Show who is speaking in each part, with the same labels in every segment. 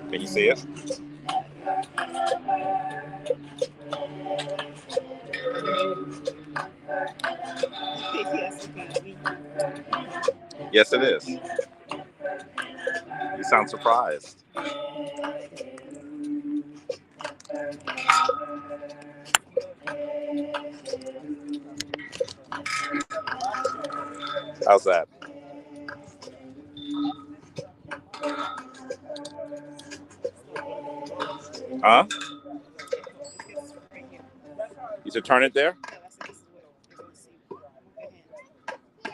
Speaker 1: Can you see it? Yes, it is. You sound surprised. How's that? Huh? You should turn it there?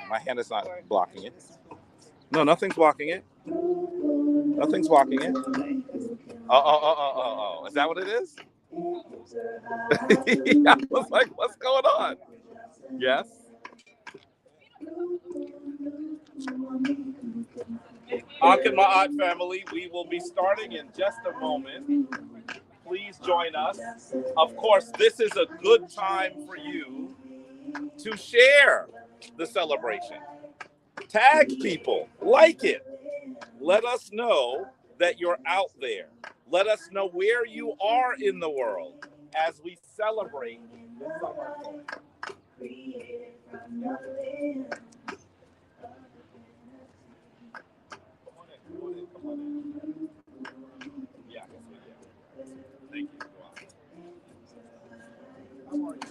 Speaker 1: My hand is not blocking it. No, nothing's blocking it. Nothing's blocking it. Oh. Is that what it is? I was like, what's going on? Yes? Ankh and Ma'at family, we will be starting in just a moment. Please join us. Of course, this is a good time for you to share the celebration. Tag people, like it. Let us know that you're out there. Let us know where you are in the world as we celebrate the summer solstice. Come on in. Yeah, thank you. How are you?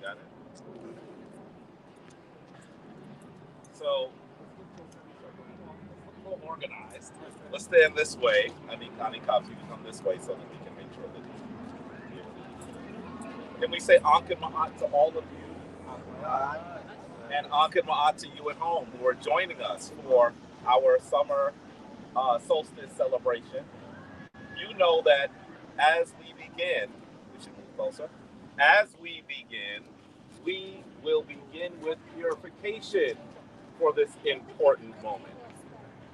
Speaker 1: Got it? So, a little organized. Let's stand this way. I need Connie Cops, you can come this way so that we can make sure that can we say Ankh and Ma'at to all of you? And Ankh and Ma'at to you at home who are joining us for our summer solstice celebration. You know that as we begin, we should move closer. As we begin, we will begin with purification for this important moment.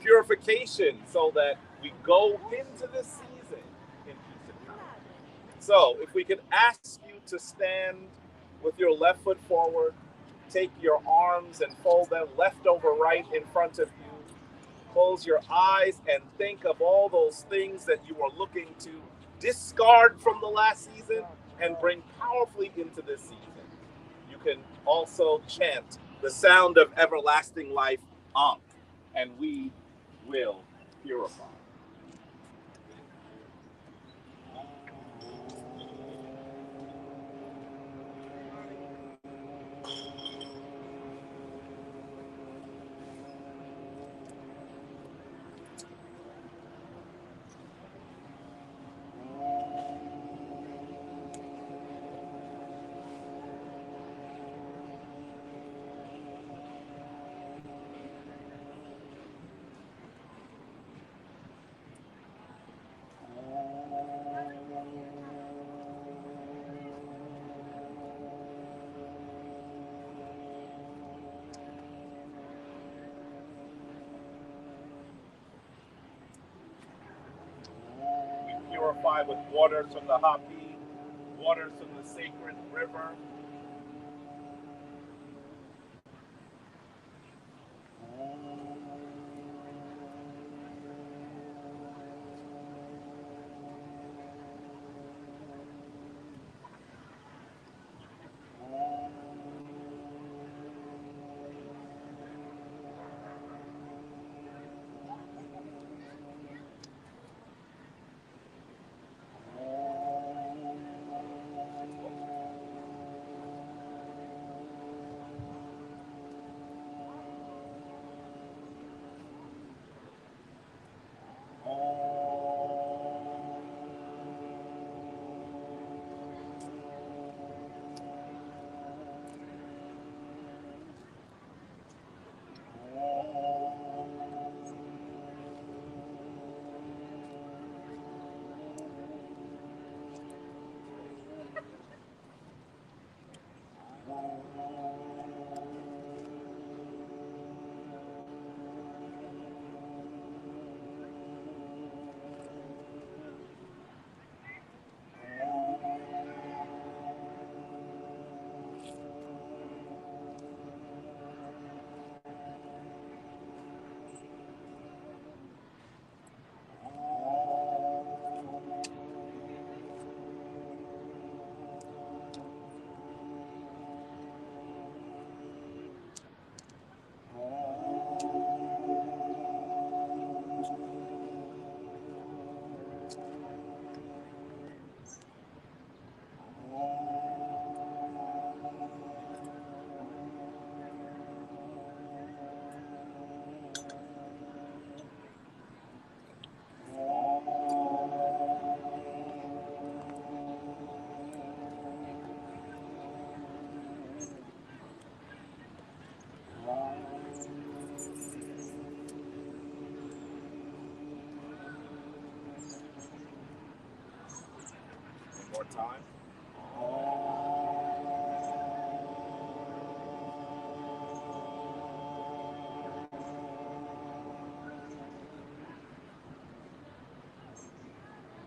Speaker 1: Purification so that we go into this season in peace and power. So, if we could ask you to stand with your left foot forward, take your arms and fold them left over right in front of you. Close your eyes and think of all those things that you are looking to discard from the last season and bring powerfully into this season. You can also chant the sound of everlasting life, Ankh, and we will purify. Purify with waters from the Hapi, waters from the sacred river. more time.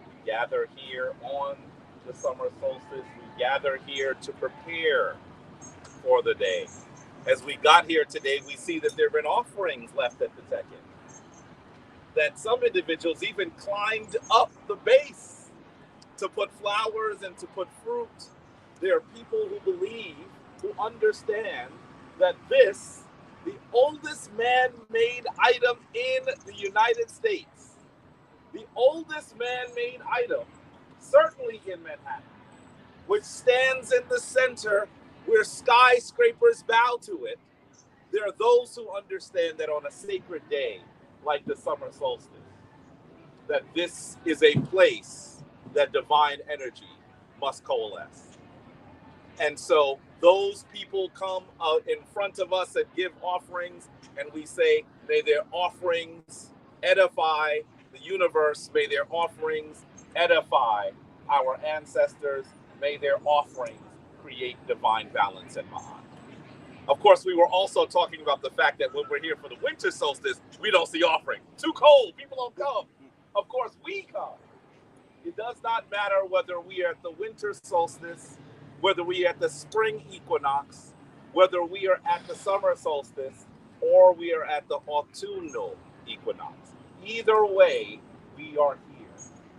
Speaker 1: We gather here on the summer solstice. We gather here to prepare for the day. As we got here today, we see that there have been offerings left at the Tekken. That some individuals even climbed up the base to put flowers and to put fruit. There are people who believe, who understand that this, the oldest man-made item in the United States, the oldest man-made item, certainly in Manhattan, which stands in the center where skyscrapers bow to it, there are those who understand that on a sacred day, like the summer solstice, that this is a place that divine energy must coalesce. And so those people come out in front of us and give offerings, and we say, may their offerings edify the universe, may their offerings edify our ancestors, may their offerings create divine balance and Ma'at. Of course, we were also talking about the fact that when we're here for the winter solstice, we don't see offering. Too cold, people don't come. Of course, we come. It does not matter whether we are at the winter solstice, whether we are at the spring equinox, whether we are at the summer solstice, or we are at the autumnal equinox. Either way, we are here,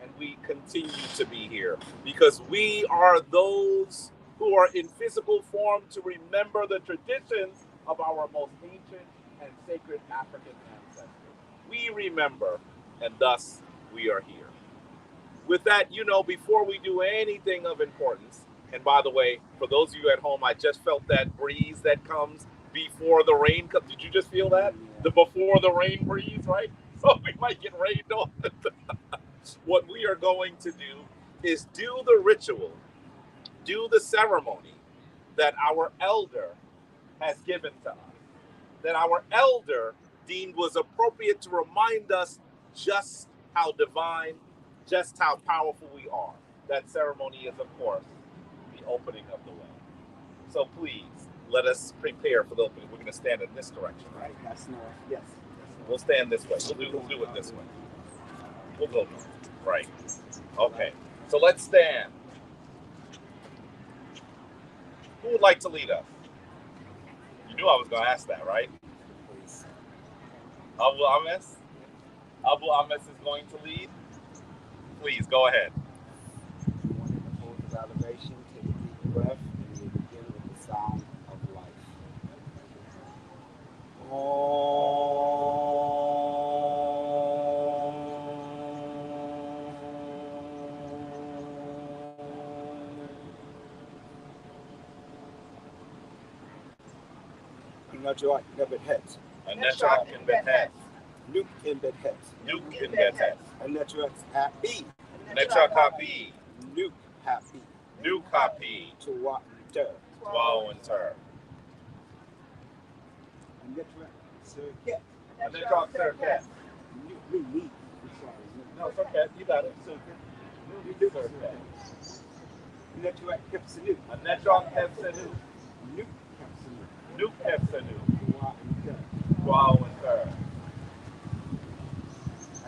Speaker 1: and we continue to be here, because we are those who are in physical form to remember the traditions of our most ancient and sacred African ancestors. We remember, and thus we are here. With that, before we do anything of importance, and by the way, for those of you at home, I just felt that breeze that comes before the rain comes. Did you just feel that? The before the rain breeze, right? So we might get rained on. What we are going to do is do the ritual, do the ceremony that our elder has given to us, that our elder deemed was appropriate to remind us just how divine, just how powerful we are. That ceremony is, of course, the opening of the way. So please, let us prepare for the opening. We're going to stand in this direction, right?
Speaker 2: That's north. Yes.
Speaker 1: We'll stand this way. We'll do it this way. We'll go north. Right. Okay. So let's stand. Who would like to lead us? You knew I was going to ask that, right?
Speaker 2: Please.
Speaker 1: Abu Ames? Abu Ames is going to lead. Please, go ahead.
Speaker 2: You want to hold the elevation, take a deep breath, and you begin with the sound of life. Najak Nebet
Speaker 1: Anetrak in Bethet.
Speaker 2: Nuke in Bethet.
Speaker 1: Nuke in Bethet.
Speaker 2: Anetrak Happy.
Speaker 1: Anetrak Happy.
Speaker 2: Nuke Happy.
Speaker 1: Nuke Happy.
Speaker 2: Tuwa Ter.
Speaker 1: Wow and Ter.
Speaker 2: Anetrak Circuit.
Speaker 1: Anetrak Circuit.
Speaker 2: Nuke.
Speaker 1: No, Circuit. You got it.
Speaker 2: Circuit. Circuit. Anetrak Kepsanu.
Speaker 1: Anetrak Kepsanu.
Speaker 2: Nuke.
Speaker 1: Nuke Kepsanu. Wow and Ter.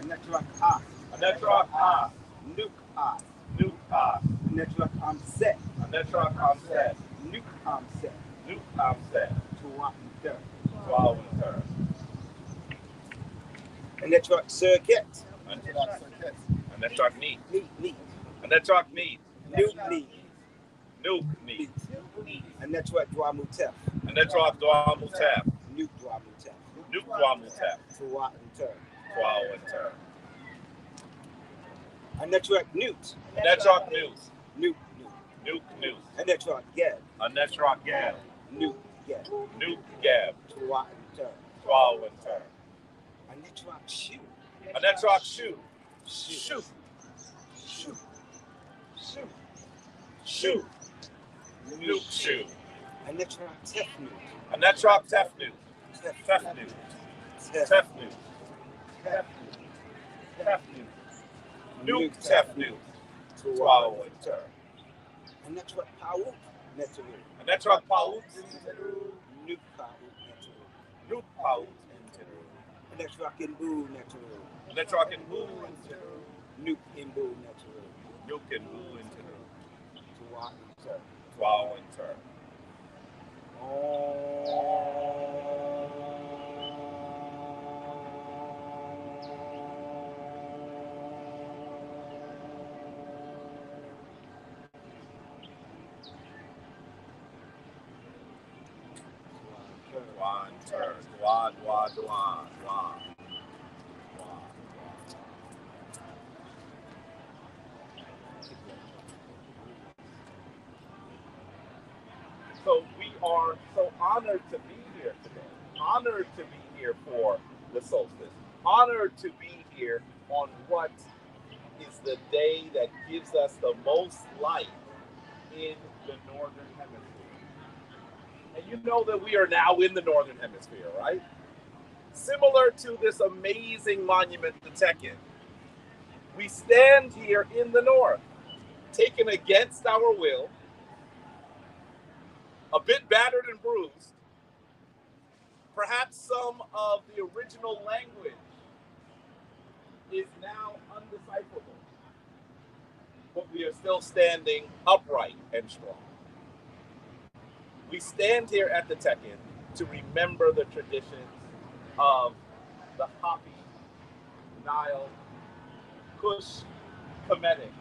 Speaker 2: Anetrak Ah.
Speaker 1: Anetrak Ah.
Speaker 2: Nuke Ah.
Speaker 1: Nuke Ah.
Speaker 2: Anetrak Amset.
Speaker 1: Anetrak Amset.
Speaker 2: Nuke Amset.
Speaker 1: Nuke Amset.
Speaker 2: Tuwa Ter.
Speaker 1: Wow and Ter.
Speaker 2: Anetrak Circuit.
Speaker 1: Anetrak Circuit. Anetrak Neat.
Speaker 2: Neat.
Speaker 1: Anetrak Neat.
Speaker 2: Nuke Neat.
Speaker 1: Nuke Neat.
Speaker 2: Anetrak Dwamutef.
Speaker 1: Anetrak Dwa Mutef.
Speaker 2: Nuke Dwamutef.
Speaker 1: Nuke Dwa Mutef.
Speaker 2: Tuwa Ter.
Speaker 1: Wow and Ter.
Speaker 2: Anetrak Newt.
Speaker 1: Anetrak News.
Speaker 2: Nuke.
Speaker 1: Nuke News.
Speaker 2: Anetrak Geb.
Speaker 1: Anetrak Gab.
Speaker 2: Nuke Geb.
Speaker 1: Nuke Gab.
Speaker 2: Tuwa Ter.
Speaker 1: Wow and Ter.
Speaker 2: Anetrak Shoe.
Speaker 1: Anetrak Shoe.
Speaker 2: Shoe.
Speaker 1: Shoe. Shoe. Shoe. Nuke Shoe.
Speaker 2: Anetrak Tefnut.
Speaker 1: Anetrak Tefnu. Tefnu. Tefnu. Tefnu. Nuke Tefnu. Wow and Ter.
Speaker 2: Network Paut Network.
Speaker 1: Network Paut.
Speaker 2: Nuke Paut Network.
Speaker 1: Nuke Paut.
Speaker 2: Network and Boo Network.
Speaker 1: Network and Boo.
Speaker 2: Nuke and Boo Network.
Speaker 1: Nuke and Boo into
Speaker 2: Twa Inter.
Speaker 1: Twa Inter. So we are so honored to be here today. Honored to be here for the solstice. Honored to be here on what is the day that gives us the most light in the northern hemisphere. And you know that we are now in the northern hemisphere, right? Similar to this amazing monument to Tekken, we stand here in the north, taken against our will, a bit battered and bruised. Perhaps some of the original language is now undecipherable, but we are still standing upright and strong. We stand here at the Tekken to remember the traditions of the Hopi, Nile, Kush, Kemetic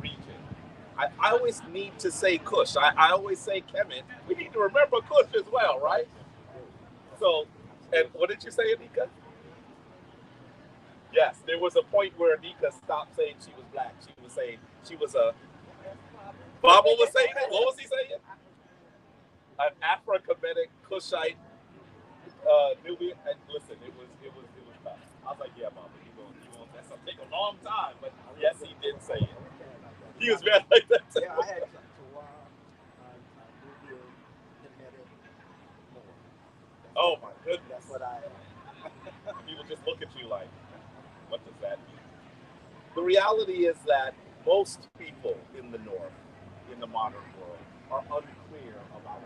Speaker 1: region. I always need to say Kush. I always say Kemet. We need to remember Kush as well, right? So, and what did you say, Anika? Yes, there was a point where Anika stopped saying she was black. She was saying she was a... Baba was saying it? What was he saying? An Afro-Kemetic Kushite Nubian. And listen, it was tough. I was like, yeah, Baba, you going that's gonna take a long time, but yes, he did say it. He was mad like that too.
Speaker 2: Yeah, I had Twa, Nubian, Kemetic, more.
Speaker 1: Oh my goodness.
Speaker 2: That's what I
Speaker 1: People just look at you like, what does that mean? The reality is that most people in the North, in the modern world, are unclear of our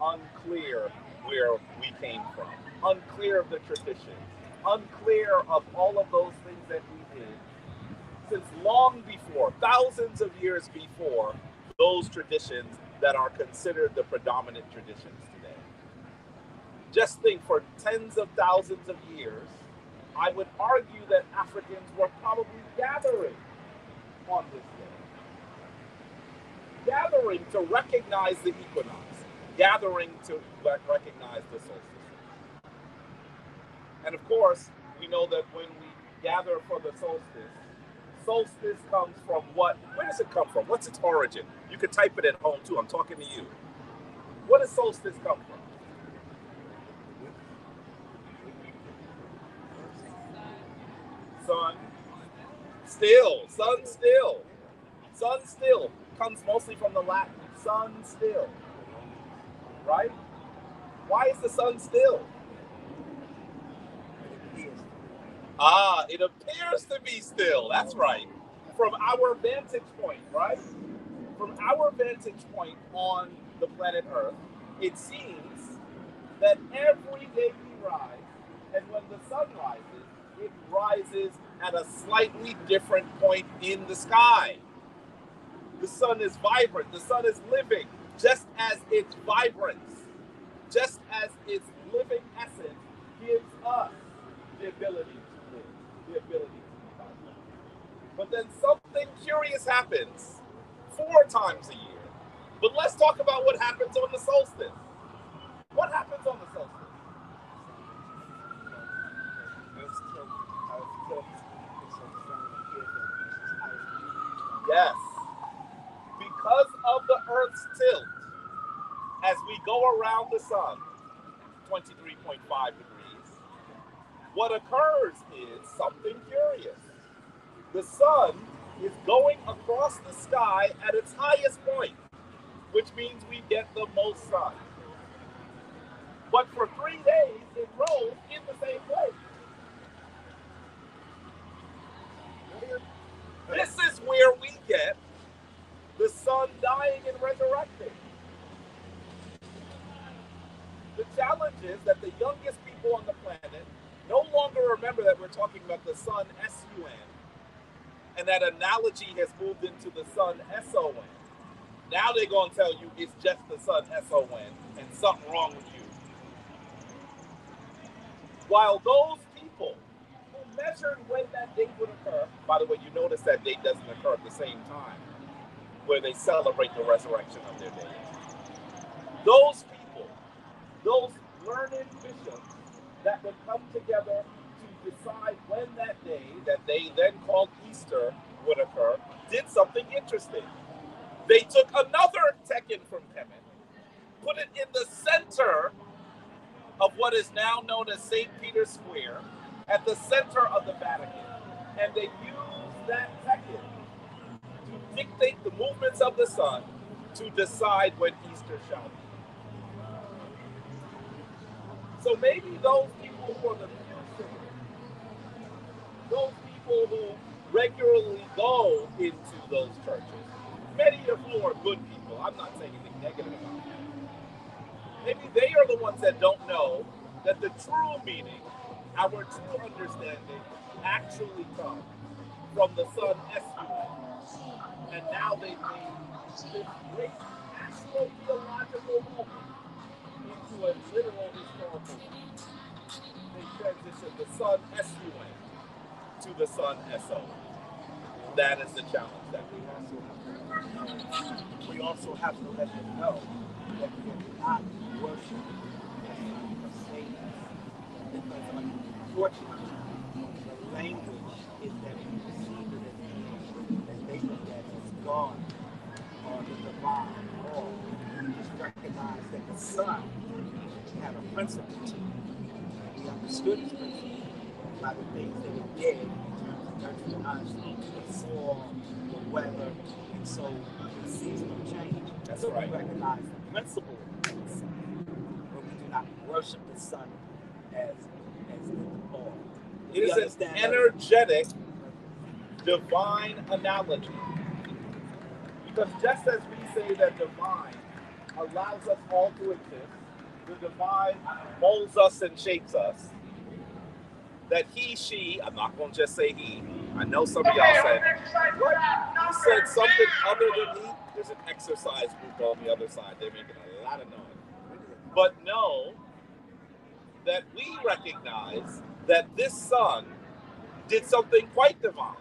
Speaker 1: home, unclear where we came from, unclear of the traditions, unclear of all of those things that we did since long before, thousands of years before, those traditions that are considered the predominant traditions today. Just think, for tens of thousands of years, I would argue that Africans were probably gathering on this day. Gathering to recognize the equinox, gathering to recognize the solstice. And of course, we know that when we gather for the solstice, solstice comes from what? Where does it come from? What's its origin? You can type it at home too. I'm talking to you. What does solstice come from? Sun still. Sun still. Sun still comes mostly from the Latin sun still. Right? Why is the sun still? It appears to be still. That's right. From our vantage point, right? From our vantage point on the planet Earth, it seems that every day we rise, and when the sun rises, it rises at a slightly different point in the sky. The sun is vibrant. The sun is living, just as its vibrance, just as its living essence gives us the ability to live, the ability to be vibrant. But then something curious happens 4 times a year. But let's talk about what happens on the solstice. What happens on the solstice? Yes. Because of the Earth's tilt, as we go around the sun, 23.5 degrees, what occurs is something curious. The sun is going across the sky at its highest point, which means we get the most sun. But for 3 days, it rose in the same place. This is where we get the sun that analogy has moved into the sun S-O-N. Now they're going to tell you it's just the sun S-O-N and something wrong with you. While those people who measured when that date would occur, by the way, you notice that date doesn't occur at the same time where they celebrate the resurrection of their dead. Those people, those learned bishops that would come together to decide when that day, that they then called Easter, would occur, did something interesting. They took another tekken from Kemet, put it in the center of what is now known as St. Peter's Square, at the center of the Vatican, and they used that tekken to dictate the movements of the sun to decide when Easter shall be. So maybe those people for the future, those people who regularly go into those churches, many of whom are good people, I'm not saying anything negative about them, maybe they are the ones that don't know that the true meaning, our true understanding, actually comes from the sun S-U-N. And now they've made this great astro-theological moment into a literal historical moment. They transitioned the sun S-U-N to the sun S-O-N. That is the challenge that
Speaker 2: we also have to let them know that we are not worshiping as Satan. Because unfortunately, the language is that we receive it as they look at as God or the divine, or we just recognize that the sun had a principle to it. We understood his principle by the things that it did in terms of the soil, the weather, and so the seasonal change.
Speaker 1: That's
Speaker 2: so
Speaker 1: right.
Speaker 2: We recognize the principle of the sun, but we do not worship the sun as the Lord.
Speaker 1: It is an energetic, divine analogy. Because just as we say that divine allows us all to exist, the divine molds us and shapes us, that he, she, I'm not going to just say he, I know some of y'all said, what? You said something other than he? There's an exercise group on the other side. They're making a lot of noise. But know that we recognize that this sun did something quite divine.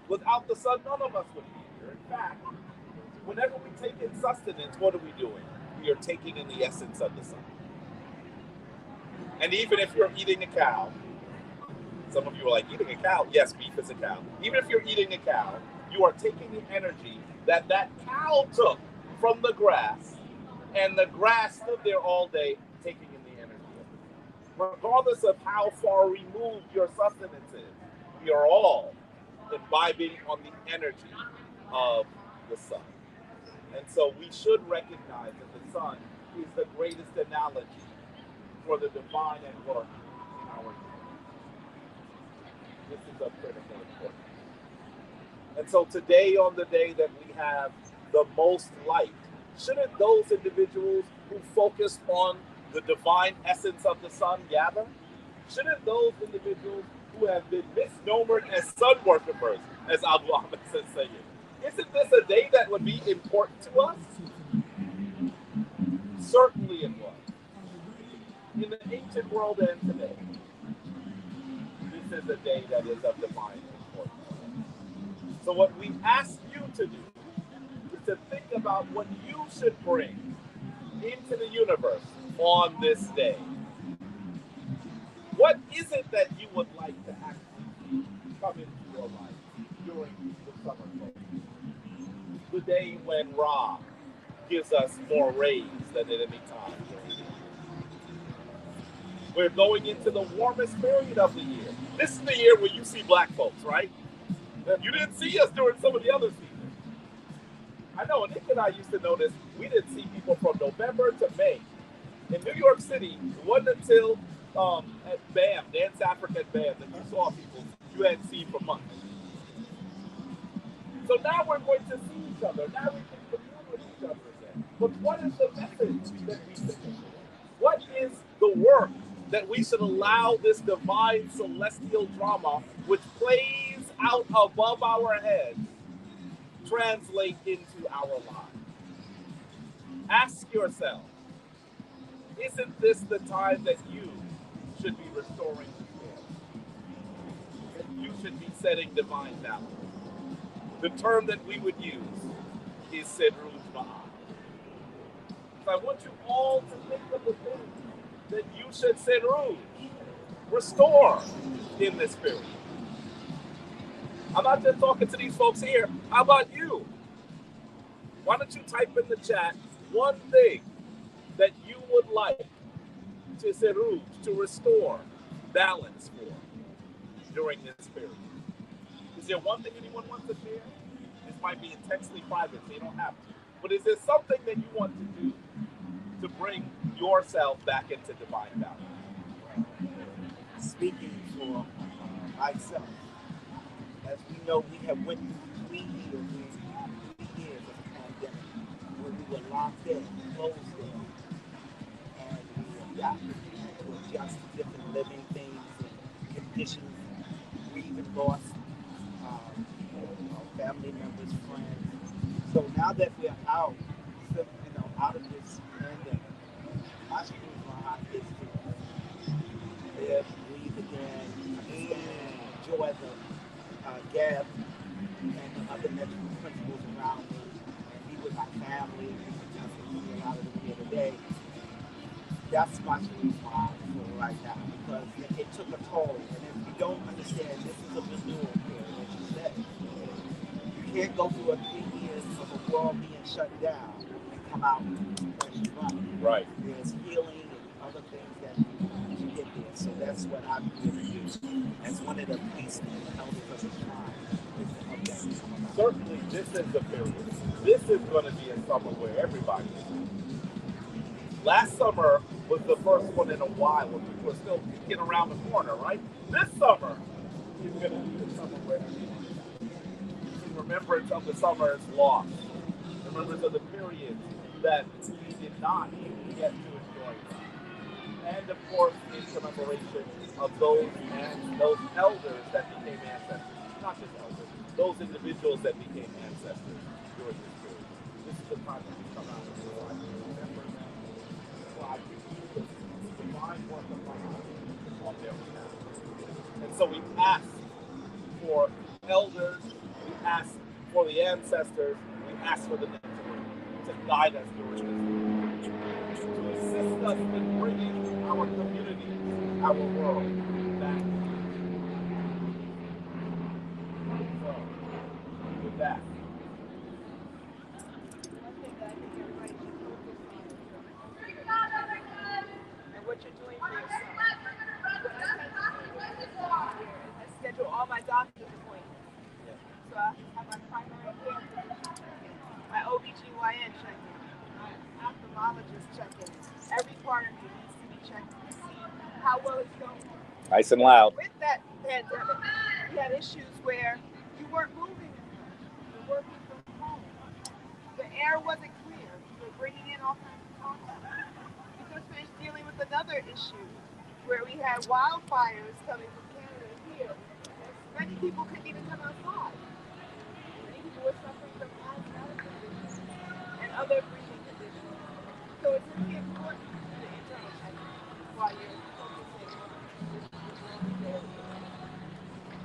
Speaker 1: Without the sun, none of us would be here. In fact, whenever we take in sustenance, what are we doing? We are taking in the essence of the sun. And even if you're eating a cow, some of you are like, eating a cow? Yes, beef is a cow. Even if you're eating a cow, you are taking the energy that cow took from the grass, and the grass stood there all day taking in the energy of it. Regardless of how far removed your sustenance is, we are all imbibing on the energy of the sun. And so we should recognize that the sun is the greatest analogy for the divine at work in our universe. This is of critical importance. And so today, on the day that we have the most light, shouldn't those individuals who focus on the divine essence of the sun gather? Shouldn't those individuals who have been misnomered as sun worshipers, as Abu Ahmed says, isn't this a day that would be important to us? Certainly it was. In the ancient world and today, this is a day that is of divine importance. So what we ask you to do is to think about what you should bring into the universe on this day. What is it that you would like to actually come into your life during the summer solstice? The day when Ra gives us more rays than at any time during the year. We're going into the warmest period of the year. This is the year where you see black folks, right? You didn't see us during some of the other seasons. I know, Nick and I used to notice we didn't see people from November to May. In New York City, it wasn't until at BAM, Dance African BAM, that you saw people you hadn't seen for months. So now we're going to see each other. Now we can commune with each other again. But what is the message that we should do? What is the work that we should allow this divine celestial drama, which plays out above our heads translate into our lives. Ask yourself, isn't this the time that you should be restoring the scale? You should be setting divine balance. The term that we would use is Sedruj Ma'at. So I want you all to think of the things that you should Sedruj, restore in this period. I'm not just talking to these folks here. How about you? Why don't you type in the chat one thing that you would like to Seruj, to restore balance for during this period? Is there one thing anyone wants to share? This might be intensely private, so you don't have to. But is there something that you want to do to bring yourself back into divine balance?
Speaker 2: Speaking for myself, as we know, we have went through 3 years of pandemic where we were locked in, closed in, and we adapted to adjust to different living things and conditions. We even lost family members, friends. So now that we're out, out of this pandemic, my spiritual heart is to live, breathe again, and enjoy the gap and the other natural principles around me, and be with my family. I see a lot of them here today. That's my spiritual heart for right now, because it took a toll. And if you don't understand, this is a renewal period, as you said. You can't go through 3 years of a world being shut down and come out fresh and running.
Speaker 1: Right.
Speaker 2: There's healing and other things that to get there. So that's what I'm here to do. As one of the priests and the elders of the shrine, is to help that come about.
Speaker 1: Certainly, this is the period. This is going to be a summer where everybody is. Last summer was the first one in a while when people were still peeking around the corner, right? This summer is going to be the summer where everybody is. In remembrance of the summers lost. Remembrance of the periods that we did not get to enjoy. And of course, in commemoration of those elders that became ancestors. Not just elders, those individuals that became ancestors during this period. This is the time that we come out and remember them. God, the divine work of God on their behalf. And so we ask for elders, we ask for the ancestors, we ask for the next to guide us during this period, to assist us in bringing our community, our world back. So, with that.
Speaker 3: And what you're doing for yourself. I schedule all my doctor's appointments. So I have my primary care physician, my OBGYN check-in, my ophthalmologist check-in. Every part of me needs to be checked to see how well it's going.
Speaker 1: Nice and loud.
Speaker 3: With that pandemic, we had issues where you weren't moving as much. You were working from home. The air wasn't clear. You were bringing in all kinds of contact. We just finished dealing with another issue where we had wildfires coming from Canada here. Many people couldn't even come outside. Many people were suffering from asthmatic conditions and other breathing conditions. So it's really important to do the internal checking while you're focusing on this area.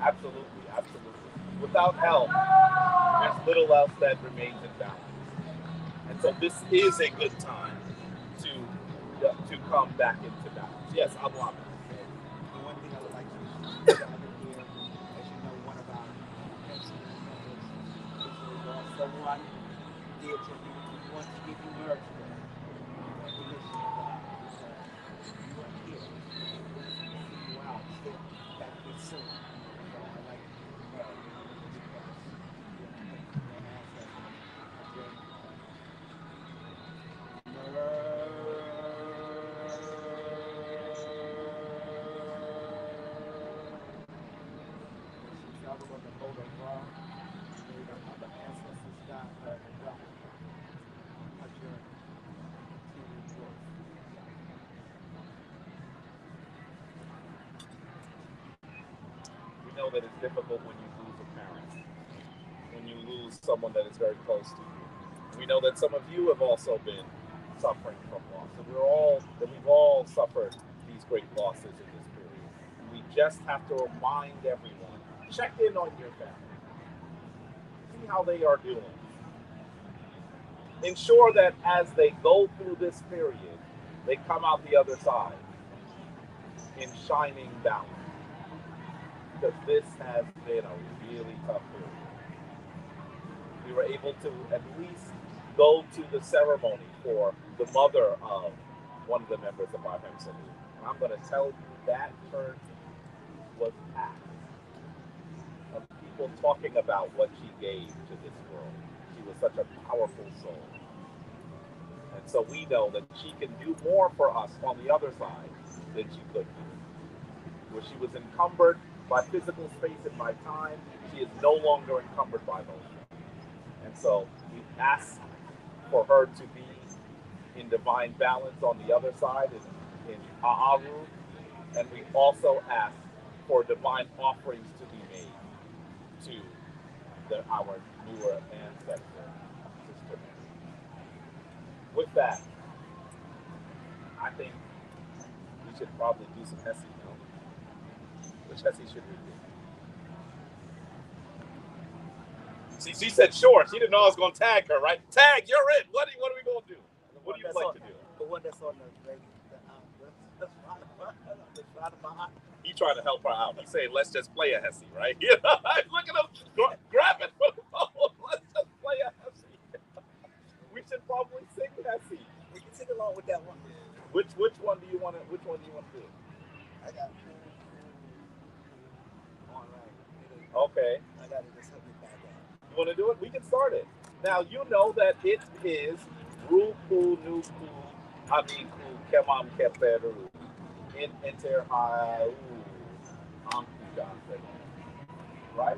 Speaker 1: Absolutely, absolutely. Without health, there's little else that remains in balance. And so this is a good time to come back into balance. Yes, I'm loving it.
Speaker 2: The one thing I would like to share here, as you know, one of our excellent members recently lost someone dear to him. He wants to give you mercy. Recognition of God. You are here. See you out. Still back here soon. So I'd like to give you mercy.
Speaker 1: We know that it's difficult when you lose a someone that is very close to you. We know that some of you have also been suffering from loss. And we've all suffered these great losses in this period. We just have to remind everyone, check in on your family. See how they are doing. Ensure that as they go through this period, they come out the other side in shining balance. Because this has been a really tough period. We were able to at least go to the ceremony for the mother of one of the members of our Hemsadu. And I'm going to tell you that church was packed of people talking about what she gave to this world. She was such a powerful soul. And so we know that she can do more for us on the other side than she could do. Where she was encumbered by physical space and by time, she is no longer encumbered by those things. And so we ask for her to be in divine balance on the other side in A'aru. And we also ask for divine offerings to be made to our newer ancestor, Sister Mary. With that, I think we should probably do some Hesse, you know? Which Hesse should we do? See, she said sure. She didn't know I was going to tag her, right? Tag, you're in. What are we going to do? What do you like to do?
Speaker 2: The one that's on the
Speaker 1: He trying to help her out. He's saying, let's just play a Hesse, right? Look at him. Grab it for the phone. Let's just play a Hesse. We should probably sing Hesse.
Speaker 2: We can sing along with that one.
Speaker 1: Which one do you want to do?
Speaker 2: I got it.
Speaker 1: Okay.
Speaker 2: I got it. Just help me back out.
Speaker 1: You want to do it? We can start it. Now, you know that it is Ruku Nuku Amiku Kemam Keperu in Enter Hau Right?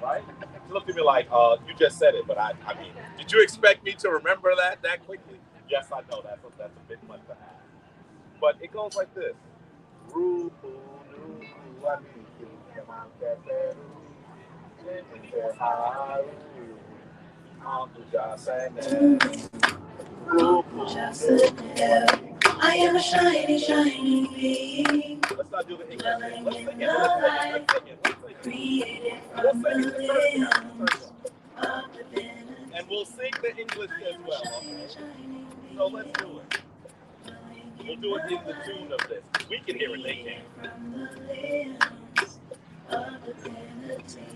Speaker 1: Right? Look at me like, you just said it, but I mean, did you expect me to remember that quickly? Yes, I know that's a bit much to ask. But it goes like this. Ruku Nuku Amiku Kemam Keperu in Enter Hau
Speaker 4: I am a shiny, shiny being.
Speaker 1: Let's not do the English thing. Let's sing it.
Speaker 4: Created from the limbs of the
Speaker 1: and we'll sing the English as well. Okay? So let's do it. We'll do it in the tune of this. We can hear it, they can.
Speaker 4: From the limbs of divinity.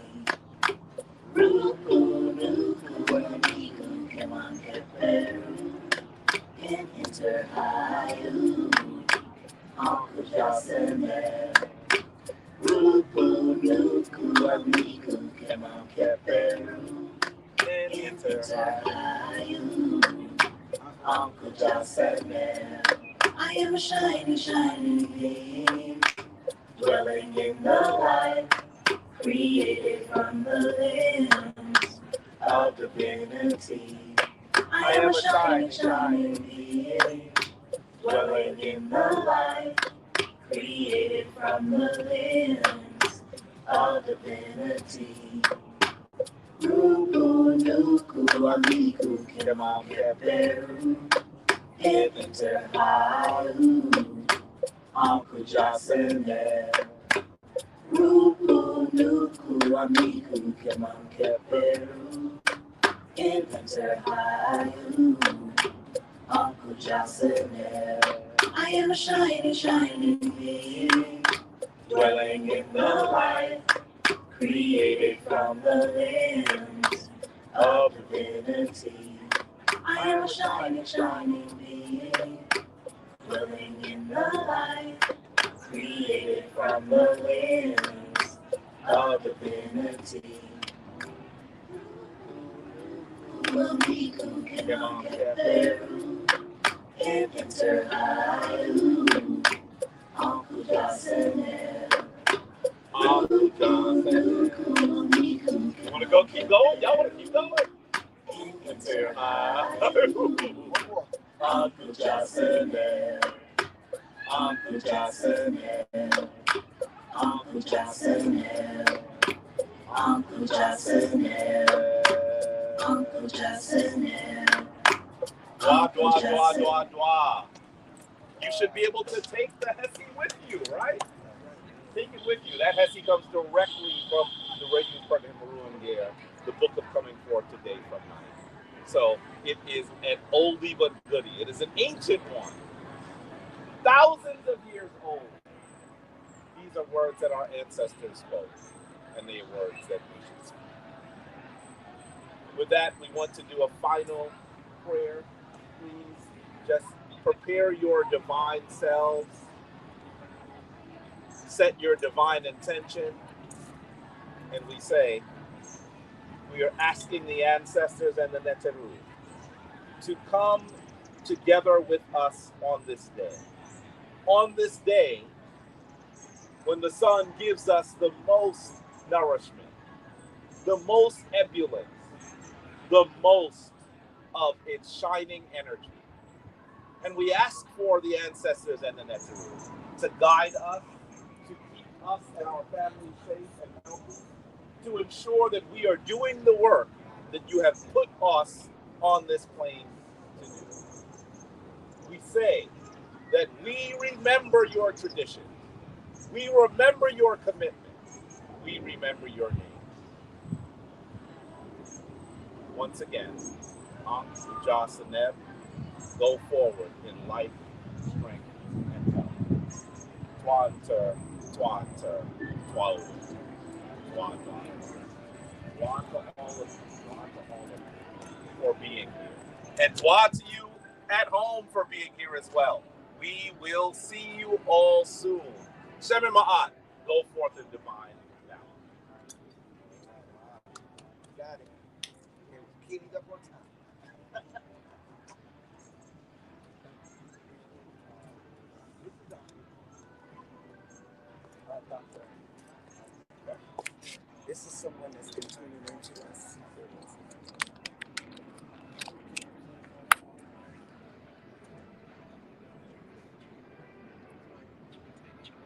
Speaker 4: Ruku, Nuku, Amiku, Kemam, Keperu, in Enter Hayu, Uncle Jasene. Ruku, Nuku, Amiku, Kemam, Keperu, in Enter Hayu, Uncle Jasene. I am a shiny, shiny being, dwelling in the light. Created from the limbs of divinity. I am a shiny, shiny being, dwelling in the light. Created from the limbs of divinity. Ruku, Nuku, Amiku, Kemam, Keperu, Enter Hayu, Uncle Jasene. Ruku, Nuku, Amiku, Kemam, Keperu, Enter Hayu, Uncle Jasene. I am a shiny, shiny being, dwelling in the light, created from the limbs of divinity. I am a shiny, shiny being, dwelling in the light, created from the limbs of divinity. Amiku, Kemam, Keperu, Enter Hayu, Uncle Jasene.
Speaker 1: Uncle Jasene. You want to go? Keep going? Y'all want to keep going? Enter Hayu, Uncle Jasene. Uncle Jasene. Uncle Jasene.
Speaker 4: Uncle Jocelyn, Uncle Jocelyn.
Speaker 1: Dwa, dwa, dwa, dwa, dwa. You should be able to take the Hesi with you, right? Take it with you. That Hesi comes directly from the Radiance Partner Maruangere, the book of coming forth today from night. So it is an oldie but goodie. It is an ancient one. Thousands of years old. These are words that our ancestors spoke, and they are words that we should speak. With that, we want to do a final prayer. Please just prepare your divine selves. Set your divine intention. And we say, we are asking the ancestors and the Neteru to come together with us on this day. On this day, when the sun gives us the most nourishment, the most ebullience, the most of its shining energy. And we ask for the ancestors and the Neteru to guide us, to keep us and our families safe and healthy, to ensure that we are doing the work that you have put us on this plane to do. We say that we remember your tradition. We remember your commitment. We remember your name. Once again, Ankh, Jas, and Neb, go forward in life, strength, and health. Twanter, twanter, twelve, twanter. Dwan to all of you, Dwan to all of you for being here. And Dwan to you at home for being here as well. We will see you all soon. Shemin Ma'at, go forth in divine balance.
Speaker 2: Got it. And kitty up on time. Doctor. This is someone that's